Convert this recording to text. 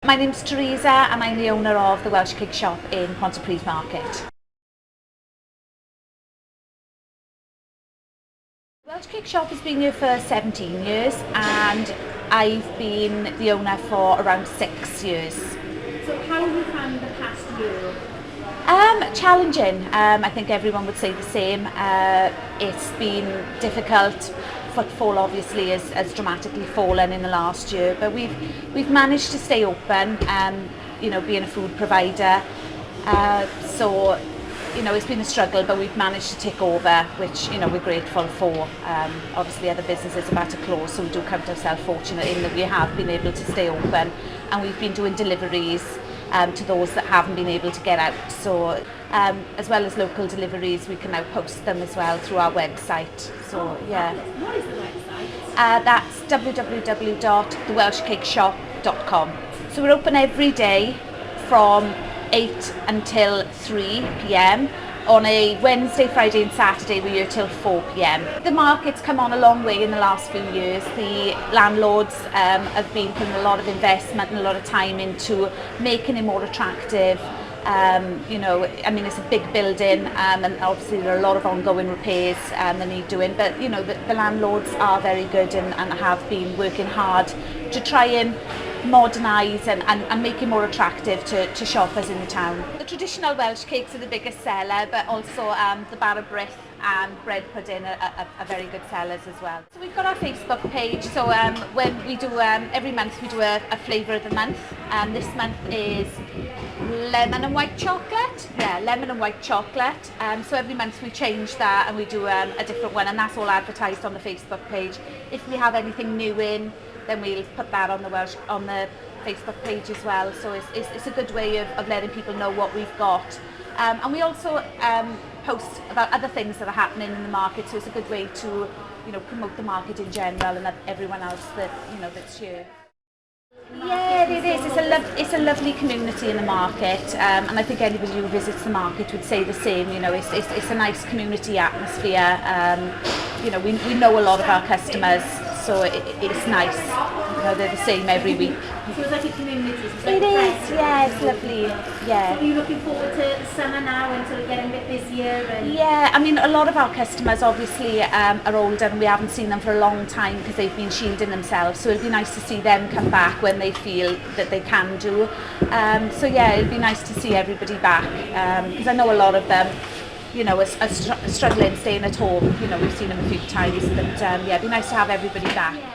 My name's Theresa and I'm the owner of the Welsh cake shop in Ponty Market. Welsh cake shop has been here for 17 years and I've been the owner for around 6 years. So how have you found the past year? Challenging. I think everyone would say the same. It's been difficult. Footfall obviously has dramatically fallen in the last year, but we've managed to stay open. Being a food provider, so it's been a struggle, but we've managed to take over, which we're grateful for. Obviously other businesses are about to close, so we do count ourselves fortunate in that we have been able to stay open, and we've been doing deliveries to those that haven't been able to get out. So as well as local deliveries, we can now post them as well through our website. So yeah. What is the website? That's www.thewelshcakeshop.com. So we're open every day from 8 until 3 p.m. On a Wednesday, Friday and Saturday we're here till 4 p.m. The market's come on a long way in the last few years. The landlords have been putting a lot of investment and a lot of time into making it more attractive. It's a big building, and obviously there are a lot of ongoing repairs that need doing, but the landlords are very good and have been working hard to try and modernise and make it more attractive to shoppers in the town. The traditional Welsh cakes are the biggest seller, but also the bar of brith and bread pudding are very good sellers as well. So we've got our Facebook page, so when we do every month we do a flavour of the month, and this month is lemon and white chocolate. Yeah, lemon and white chocolate. So every month we change that and we do a different one, and that's all advertised on the Facebook page. If we have anything new in, then we'll put that on the Facebook page as well. So it's a good way of letting people know what we've got. And we also post about other things that are happening in the market, so it's a good way to promote the market in general and everyone else that's here. Yeah, it is. It's a lovely community in the market, and I think anybody who visits the market would say the same. It's a nice community atmosphere. We know a lot of our customers, so it's nice. They're the same every week. So it's like a community. It is, yeah, it's lovely. Yeah. So are you looking forward to the summer now and sort of getting a bit busier? Yeah, a lot of our customers obviously are older and we haven't seen them for a long time because they've been shielding themselves. So it'll be nice to see them come back when they feel that they can do. So yeah, it'll be nice to see everybody back because I know a lot of them are struggling staying at home. We've seen them a few times, but yeah, it'd be nice to have everybody back. Yeah.